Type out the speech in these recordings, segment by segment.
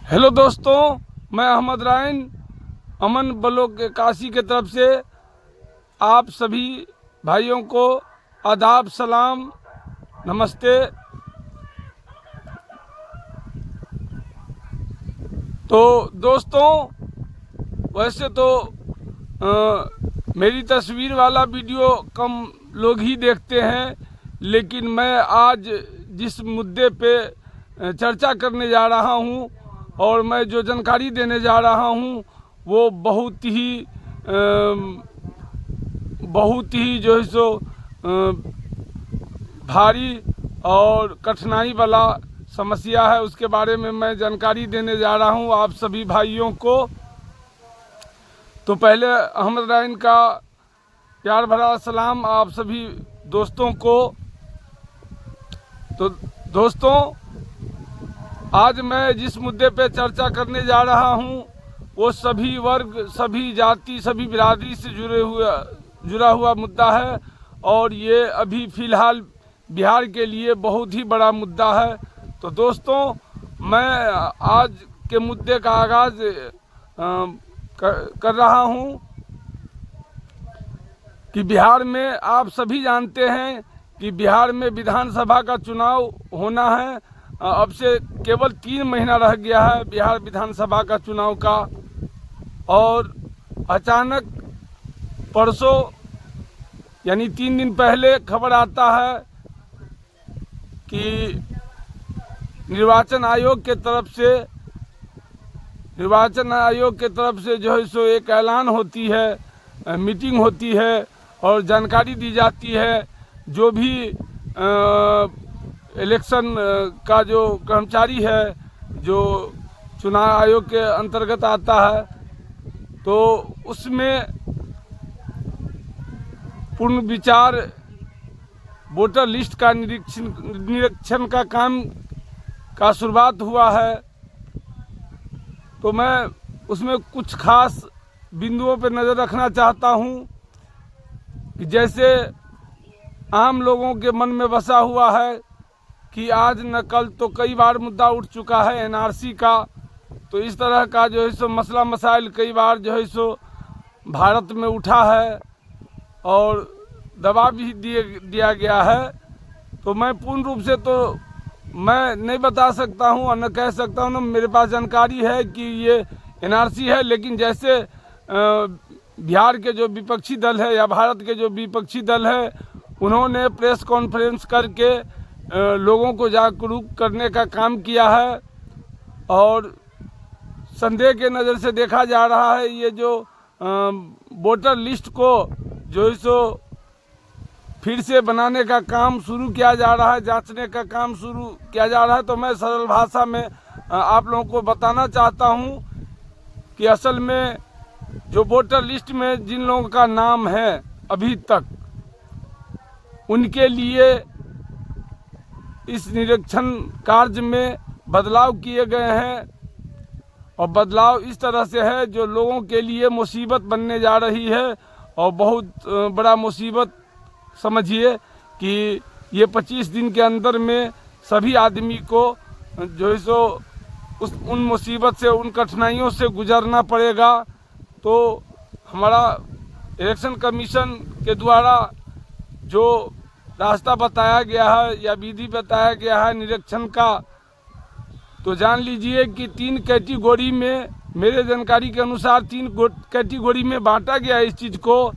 Hello दोस्तों, मैं Ahmad Ryan अमन block के काशी के तरफ से आप सभी भाइयों को आदाब, सलाम, नमस्ते। तो दोस्तों, वैसे तो मेरी तस्वीर वाला वीडियो कम लोग ही देखते हैं, लेकिन मैं आज जिस मुद्दे पे चर्चा करने जा रहा हूं और मैं जो जानकारी देने जा रहा हूं वो बहुत ही जो है सो भारी और कठिनाई वाला समस्या है। उसके बारे में मैं जानकारी देने जा रहा हूं आप सभी भाइयों को। तो पहले अहमद रायन का प्यार भरा सलाम आप सभी दोस्तों को। तो दोस्तों, आज मैं जिस मुद्दे पे चर्चा करने जा रहा हूं वो सभी वर्ग, सभी जाति, सभी बिरादरी से जुड़ा हुआ मुद्दा है और ये अभी फ़िलहाल बिहार के लिए बहुत ही बड़ा मुद्दा है। तो दोस्तों, मैं आज के मुद्दे का आगाज़ कर रहा हूं कि बिहार में आप सभी जानते हैं कि बिहार में विधानसभा का चुनाव होना है। अब से केवल 3 महीना रह गया है बिहार विधानसभा का चुनाव का, और अचानक परसों यानी 3 दिन पहले खबर आता है कि निर्वाचन आयोग के तरफ से जो है सो एक ऐलान होती है, मीटिंग होती है और जानकारी दी जाती है। जो भी इलेक्शन का जो कर्मचारी है जो चुनाव आयोग के अंतर्गत आता है, तो उसमें पूर्ण विचार वोटर लिस्ट का निरीक्षण का काम का शुरुआत हुआ है। तो मैं उसमें कुछ खास बिंदुओं पर नज़र रखना चाहता हूं कि जैसे आम लोगों के मन में बसा हुआ है कि आज न कल तो कई बार मुद्दा उठ चुका है एनआरसी का। तो इस तरह का जो है सो मसला मसाइल कई बार जो है सो भारत में उठा है और दबा भी दिया गया है। तो मैं पूर्ण रूप से तो मैं नहीं बता सकता हूं और न कह सकता हूं, न मेरे पास जानकारी है कि ये एनआरसी है। लेकिन जैसे बिहार के जो विपक्षी दल है या भारत के जो विपक्षी दल है, उन्होंने प्रेस कॉन्फ्रेंस करके लोगों को जागरूक करने का काम किया है और संदेह के नज़र से देखा जा रहा है ये जो वोटर लिस्ट को जो है सो फिर से बनाने का काम शुरू किया जा रहा है, जांचने का काम शुरू किया जा रहा है। तो मैं सरल भाषा में आप लोगों को बताना चाहता हूं कि असल में जो वोटर लिस्ट में जिन लोगों का नाम है अभी तक, उनके लिए इस निरीक्षण कार्य में बदलाव किए गए हैं और बदलाव इस तरह से है जो लोगों के लिए मुसीबत बनने जा रही है। और बहुत बड़ा मुसीबत समझिए कि ये 25 दिन के अंदर में सभी आदमी को जो है सो उन मुसीबत से, उन कठिनाइयों से गुजरना पड़ेगा। तो हमारा इलेक्शन कमीशन के द्वारा जो रास्ता बताया गया है या विधि बताया गया है निरीक्षण का, तो जान लीजिए कि 3 कैटेगरी में, मेरे जानकारी के अनुसार 3 कैटेगरी में बांटा गया है इस चीज़ को।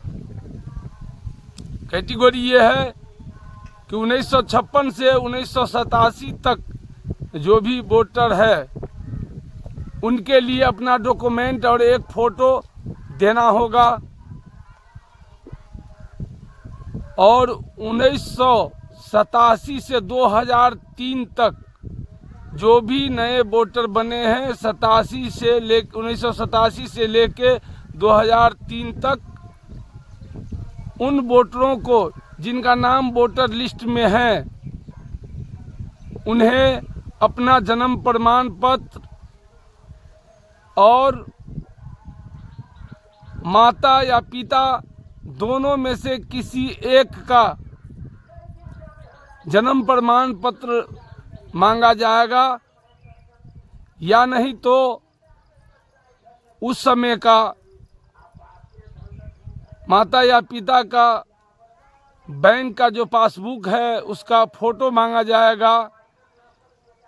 कैटेगरी ये है कि 1956 से 1987 तक जो भी वोटर है उनके लिए अपना डॉक्यूमेंट और एक फ़ोटो देना होगा, और 1987 से 2003 तक जो भी नए वोटर बने हैं 1987 से लेके 2003 तक, उन वोटरों को जिनका नाम वोटर लिस्ट में है उन्हें अपना जन्म प्रमाण पत्र और माता या पिता दोनों में से किसी एक का जन्म प्रमाण पत्र मांगा जाएगा। या नहीं तो उस समय का माता या पिता का बैंक का जो पासबुक है उसका फ़ोटो मांगा जाएगा,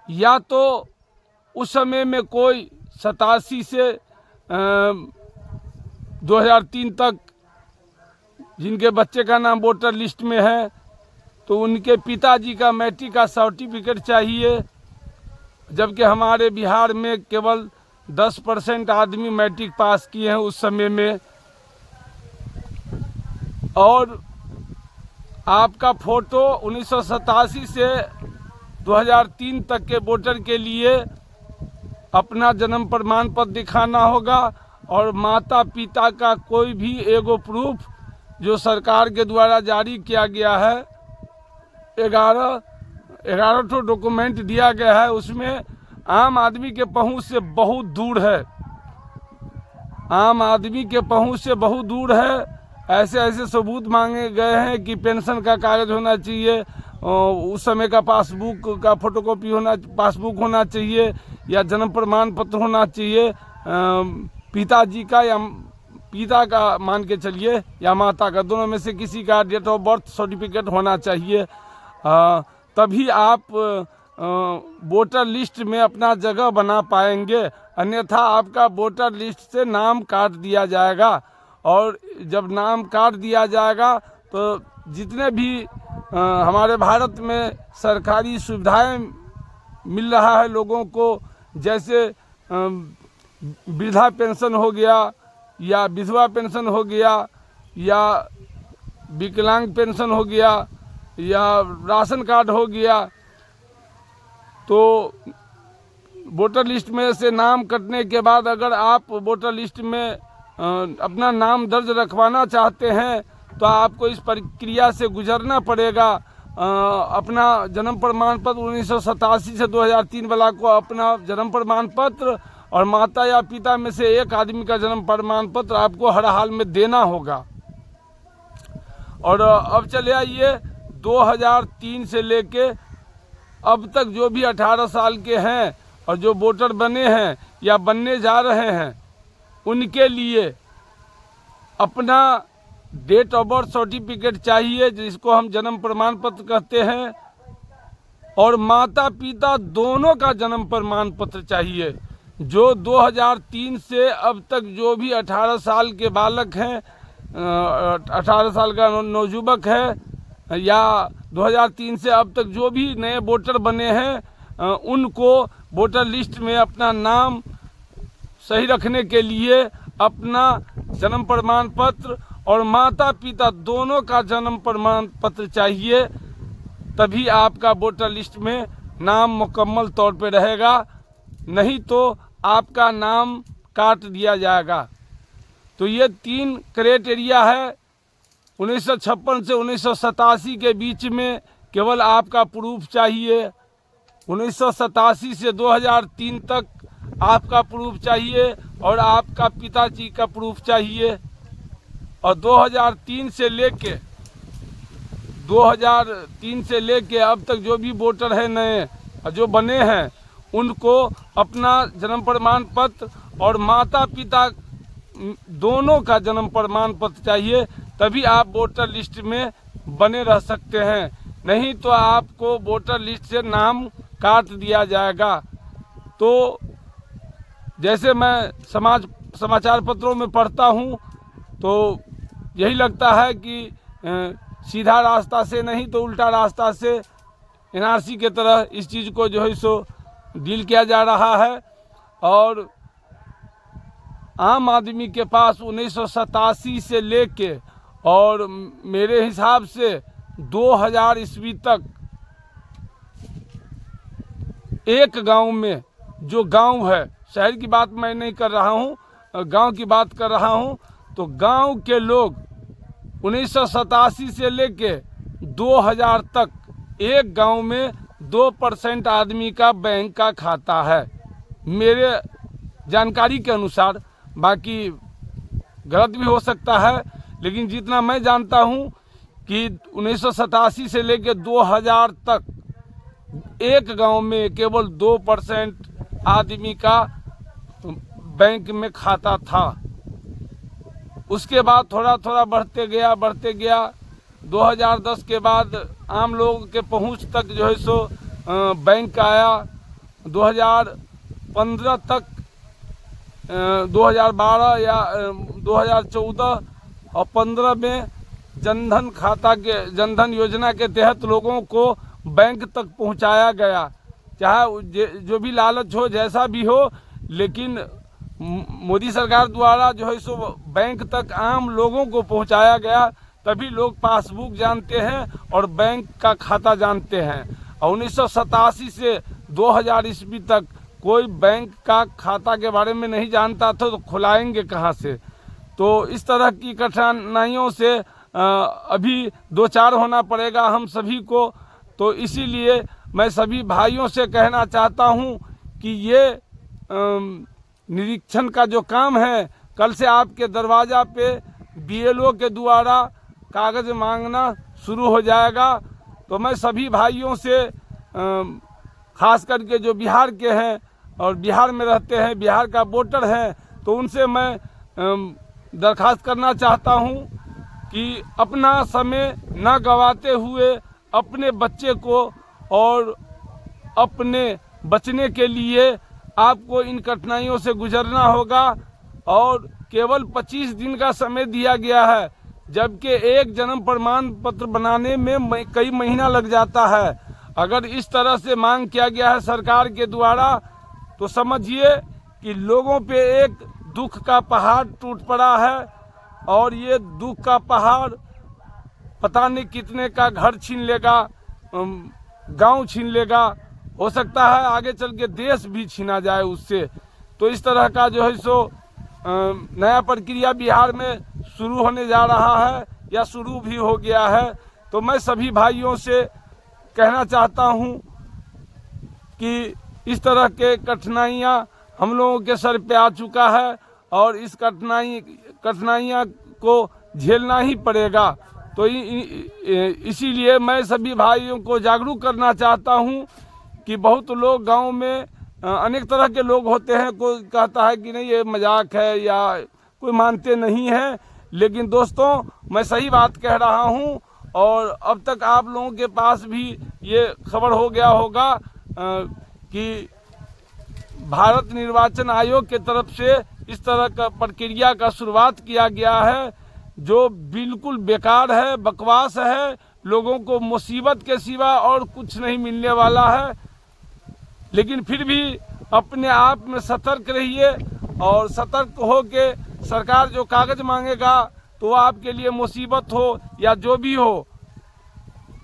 या तो उस समय में कोई 87 से 2003 तक जिनके बच्चे का नाम वोटर लिस्ट में है तो उनके पिताजी का मैट्रिक का सर्टिफिकेट चाहिए, जबकि हमारे बिहार में केवल 10% आदमी मैट्रिक पास किए हैं उस समय में। और आपका फ़ोटो 1987 से 2003 तक के वोटर के लिए अपना जन्म प्रमाण पत्र दिखाना होगा, और माता पिता का कोई भी एगो प्रूफ जो सरकार के द्वारा जारी किया गया है, 11 ठो डॉक्यूमेंट दिया गया है, उसमें आम आदमी के पहुंच से बहुत दूर है, आम आदमी के पहुंच से बहुत दूर है। ऐसे ऐसे सबूत मांगे गए हैं कि पेंशन का कागज होना चाहिए, उस समय का पासबुक का फोटोकॉपी होना, पासबुक होना चाहिए, या जन्म प्रमाण पत्र होना चाहिए पिताजी का, या पिता का मान के चलिए, या माता का, दोनों में से किसी का डेट ऑफ बर्थ सर्टिफिकेट होना चाहिए। तभी आप वोटर लिस्ट में अपना जगह बना पाएंगे, अन्यथा आपका वोटर लिस्ट से नाम काट दिया जाएगा। और जब नाम काट दिया जाएगा तो जितने भी हमारे भारत में सरकारी सुविधाएं मिल रहा है लोगों को, जैसे वृद्धा पेंशन हो गया, या विधवा पेंशन हो गया, या विकलांग पेंशन हो गया, या राशन कार्ड हो गया, तो वोटर लिस्ट में से नाम कटने के बाद अगर आप वोटर लिस्ट में अपना नाम दर्ज रखवाना चाहते हैं तो आपको इस प्रक्रिया से गुजरना पड़ेगा। अपना जन्म प्रमाण पत्र 1987 से 2003 वाला को अपना जन्म प्रमाण पत्र, और माता या पिता में से एक आदमी का जन्म प्रमाण पत्र आपको हर हाल में देना होगा। और अब चले आइए 2003 से लेके अब तक जो भी 18 साल के हैं और जो वोटर बने हैं या बनने जा रहे हैं, उनके लिए अपना डेट ऑफ बर्थ सर्टिफिकेट चाहिए, जिसको हम जन्म प्रमाण पत्र कहते हैं, और माता पिता दोनों का जन्म प्रमाण पत्र चाहिए। जो 2003 से अब तक जो भी 18 साल के बालक हैं, 18 साल का नौजुवक है, या 2003 से अब तक जो भी नए वोटर बने हैं, उनको वोटर लिस्ट में अपना नाम सही रखने के लिए अपना जन्म प्रमाण पत्र और माता पिता दोनों का जन्म प्रमाण पत्र चाहिए, तभी आपका वोटर लिस्ट में नाम मुकम्मल तौर पे रहेगा, नहीं तो आपका नाम काट दिया जाएगा। तो ये 3 क्राइटेरिया है। 1956 से 1987 के बीच में केवल आपका प्रूफ चाहिए, 1987 से 2003 तक आपका प्रूफ चाहिए, और आपका पिताजी का प्रूफ चाहिए, और 2003 से लेके अब तक जो भी वोटर है नए जो बने हैं, उनको अपना जन्म प्रमाण पत्र और माता पिता दोनों का जन्म प्रमाण पत्र चाहिए, तभी आप वोटर लिस्ट में बने रह सकते हैं, नहीं तो आपको वोटर लिस्ट से नाम काट दिया जाएगा। तो जैसे मैं समाचार पत्रों में पढ़ता हूँ तो यही लगता है कि सीधा रास्ता से नहीं तो उल्टा रास्ता से एनआरसी के तरह इस चीज़ को जो है सो डील किया जा रहा है। और आम आदमी के पास 1987 से लेके और मेरे हिसाब से 2000 ईस्वी तक एक गांव में, जो गांव है, शहर की बात मैं नहीं कर रहा हूँ, गांव की बात कर रहा हूँ, तो गांव के लोग 1987 से लेके 2000 तक एक गांव में 2% आदमी का बैंक का खाता है, मेरे जानकारी के अनुसार। बाकी गलत भी हो सकता है, लेकिन जितना मैं जानता हूँ कि 1987 से लेकर 2000 तक एक गांव में केवल 2% आदमी का बैंक में खाता था। उसके बाद थोड़ा थोड़ा बढ़ते गया। 2010 के बाद आम लोगों के पहुंच तक जो है सो बैंक आया। 2015 तक 2012 या 2014 और 15 में जनधन योजना के तहत लोगों को बैंक तक पहुंचाया गया। चाहे जो भी लालच हो, जैसा भी हो, लेकिन मोदी सरकार द्वारा जो है सो बैंक तक आम लोगों को पहुंचाया गया। तभी लोग पासबुक जानते हैं और बैंक का खाता जानते हैं। और 1987 से 2000 ईस्वी तक कोई बैंक का खाता के बारे में नहीं जानता था, तो खुलाएंगे कहाँ से। तो इस तरह की कठिनाइयों से अभी दो चार होना पड़ेगा हम सभी को। तो इसीलिए मैं सभी भाइयों से कहना चाहता हूँ कि ये निरीक्षण का जो काम है, कल से आपके दरवाज़ा पे BLO के द्वारा कागज़ मांगना शुरू हो जाएगा। तो मैं सभी भाइयों से खास करके जो बिहार के हैं और बिहार में रहते हैं, बिहार का वोटर हैं, तो उनसे मैं दरख्वास्त करना चाहता हूं कि अपना समय न गंवाते हुए अपने बच्चे को और अपने बचने के लिए आपको इन कठिनाइयों से गुजरना होगा। और केवल 25 दिन का समय दिया गया है, जबकि एक जन्म प्रमाण पत्र बनाने में कई महीना लग जाता है। अगर इस तरह से मांग किया गया है सरकार के द्वारा, तो समझिए कि लोगों पे एक दुख का पहाड़ टूट पड़ा है। और ये दुख का पहाड़ पता नहीं कितने का घर छीन लेगा, गांव छीन लेगा, हो सकता है आगे चल के देश भी छीना जाए उससे। तो इस तरह का जो है सो नया प्रक्रिया बिहार में शुरू होने जा रहा है या शुरू भी हो गया है। तो मैं सभी भाइयों से कहना चाहता हूं कि इस तरह के कठिनाइयां हम लोगों के सर पे आ चुका है और इस कठिनाइयां को झेलना ही पड़ेगा। तो इसीलिए मैं सभी भाइयों को जागरूक करना चाहता हूं कि बहुत लोग गांव में अनेक तरह के लोग होते हैं। कोई कहता है कि नहीं ये मजाक है, या कोई मानते नहीं हैं। लेकिन दोस्तों, मैं सही बात कह रहा हूं। और अब तक आप लोगों के पास भी ये खबर हो गया होगा कि भारत निर्वाचन आयोग के तरफ से इस तरह का प्रक्रिया का शुरुआत किया गया है, जो बिल्कुल बेकार है, बकवास है। लोगों को मुसीबत के सिवा और कुछ नहीं मिलने वाला है। लेकिन फिर भी अपने आप में सतर्क रहिए और सतर्क हो के सरकार जो कागज मांगेगा तो आपके लिए मुसीबत हो या जो भी हो,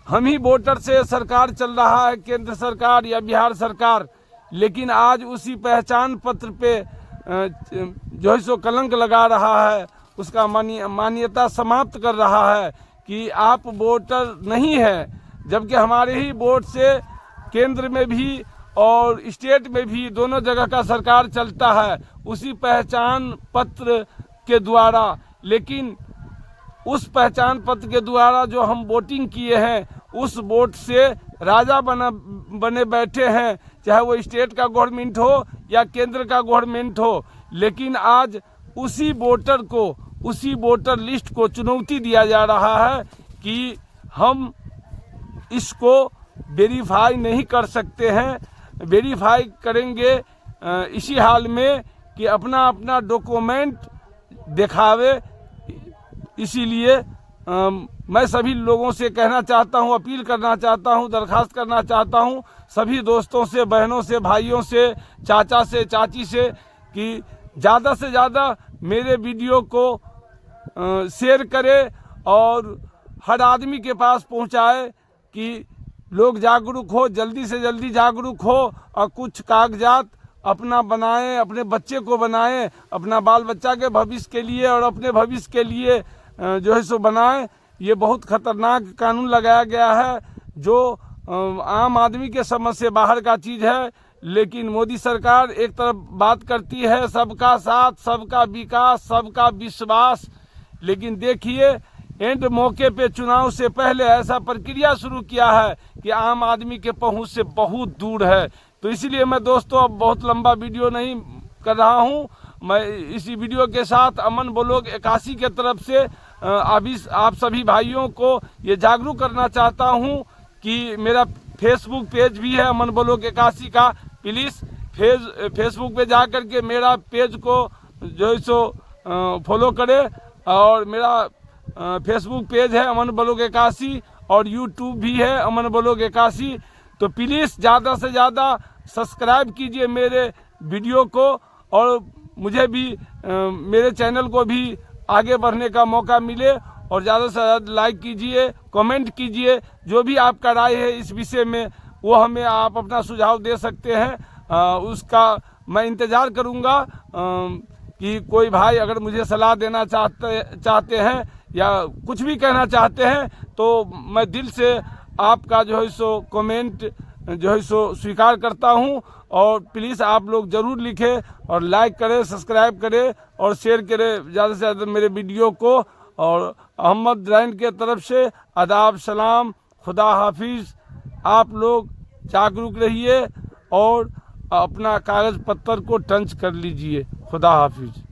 हम ही वोटर से सरकार चल रहा है, केंद्र सरकार या बिहार सरकार। लेकिन आज उसी पहचान पत्र पे जो है सो कलंक लगा रहा है, उसका मान्यता समाप्त कर रहा है कि आप वोटर नहीं है। जबकि हमारे ही वोट से केंद्र में भी और स्टेट में भी दोनों जगह का सरकार चलता है उसी पहचान पत्र के द्वारा। लेकिन उस पहचान पत्र के द्वारा जो हम वोटिंग किए हैं, उस वोट से राजा बने बैठे हैं, चाहे वो स्टेट का गवर्नमेंट हो या केंद्र का गवर्नमेंट हो। लेकिन आज उसी वोटर को, उसी वोटर लिस्ट को चुनौती दिया जा रहा है कि हम इसको वेरीफाई नहीं कर सकते हैं। वेरीफाई करेंगे इसी हाल में कि अपना अपना डॉक्यूमेंट दिखावे। इसीलिए मैं सभी लोगों से कहना चाहता हूं, अपील करना चाहता हूं, दरख्वास्त करना चाहता हूं सभी दोस्तों से, बहनों से, भाइयों से, चाचा से, चाची से कि ज़्यादा से ज़्यादा मेरे वीडियो को शेयर करें और हर आदमी के पास पहुंचाए कि लोग जागरूक हो, जल्दी से जल्दी जागरूक हो और कुछ कागजात अपना बनाएं, अपने बच्चे को बनाएं, अपना बाल बच्चा के भविष्य के लिए और अपने भविष्य के लिए जो है सो बनाएं। ये बहुत खतरनाक कानून लगाया गया है जो आम आदमी के समझ से बाहर का चीज़ है। लेकिन मोदी सरकार एक तरफ बात करती है सबका साथ, सबका विकास, सबका विश्वास, लेकिन देखिए एंड मौके पे चुनाव से पहले ऐसा प्रक्रिया शुरू किया है कि आम आदमी के पहुंच से बहुत दूर है। तो इसीलिए मैं दोस्तों अब बहुत लंबा वीडियो नहीं कर रहा हूँ। मैं इसी वीडियो के साथ अमन ब्लॉग 81 के तरफ से आप सभी भाइयों को ये जागरूक करना चाहता हूँ कि मेरा फेसबुक पेज भी है अमन ब्लॉग 81 का। प्लीज़ फेसबुक पे जा कर के मेरा पेज को जो है सो फॉलो करें। और मेरा फेसबुक पेज है अमन ब्लॉग 81 और यूट्यूब भी है अमन ब्लॉग 81। तो प्लीज़ ज़्यादा से ज़्यादा सब्सक्राइब कीजिए मेरे वीडियो को, और मुझे भी मेरे चैनल को भी आगे बढ़ने का मौका मिले। और ज़्यादा से ज़्यादा लाइक कीजिए, कमेंट कीजिए, जो भी आपका राय है इस विषय में वो हमें आप अपना सुझाव दे सकते हैं। उसका मैं इंतज़ार करूँगा कि कोई भाई अगर मुझे सलाह देना चाहते हैं या कुछ भी कहना चाहते हैं तो मैं दिल से आपका जो है सो कमेंट जो है सो स्वीकार करता हूं। और प्लीज़ आप लोग ज़रूर लिखें और लाइक करें, सब्सक्राइब करें और शेयर करें ज़्यादा से ज़्यादा मेरे वीडियो को। और अहमद रैन के तरफ से आदाब, सलाम, खुदा हाफिज़। आप लोग जागरूक रहिए और अपना कागज़ पत्तर को टंच कर लीजिए। खुदा हाफिज़।